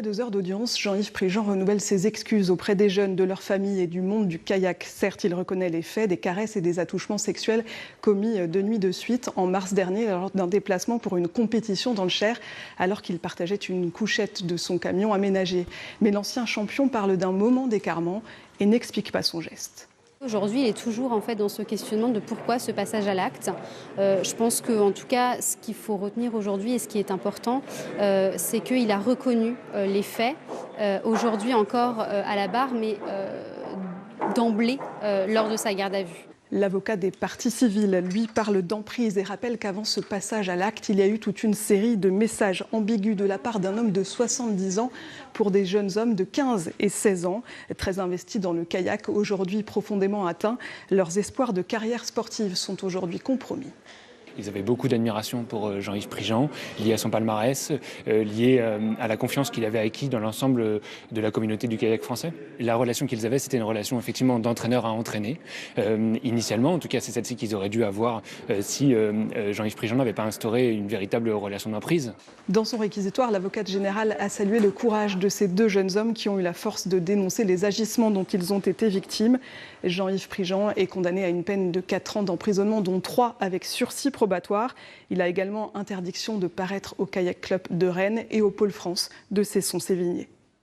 Après 2 heures d'audience, Jean-Yves Prigent renouvelle ses excuses auprès des jeunes, de leur famille et du monde du kayak. Certes, il reconnaît les faits, des caresses et des attouchements sexuels commis 2 nuits de suite en mars dernier lors d'un déplacement pour une compétition dans le Cher, alors qu'il partageait une couchette de son camion aménagé. Mais l'ancien champion parle d'un moment d'écartement et n'explique pas son geste. Aujourd'hui, il est toujours dans ce questionnement de pourquoi ce passage à l'acte. Je pense qu'en tout cas, ce qu'il faut retenir aujourd'hui et ce qui est important, c'est qu'il a reconnu les faits, aujourd'hui encore à la barre, mais d'emblée lors de sa garde à vue. L'avocat des parties civiles, lui, parle d'emprise et rappelle qu'avant ce passage à l'acte, il y a eu toute une série de messages ambigus de la part d'un homme de 70 ans pour des jeunes hommes de 15 et 16 ans, très investis dans le kayak, aujourd'hui profondément atteints. Leurs espoirs de carrière sportive sont aujourd'hui compromis. Ils avaient beaucoup d'admiration pour Jean-Yves Prigent, lié à son palmarès, lié à la confiance qu'il avait acquis dans l'ensemble de la communauté du kayak français. La relation qu'ils avaient, c'était une relation effectivement d'entraîneur à entraîné. Initialement, en tout cas, c'est celle-ci qu'ils auraient dû avoir si Jean-Yves Prigent n'avait pas instauré une véritable relation d'emprise. Dans son réquisitoire, l'avocate générale a salué le courage de ces 2 jeunes hommes qui ont eu la force de dénoncer les agissements dont ils ont été victimes. Jean-Yves Prigent est condamné à une peine de 4 ans d'emprisonnement, dont 3 avec sursis probatoire. Il a également interdiction de paraître au Kayak Club de Rennes et au Pôle France de Cesson-Sévigné.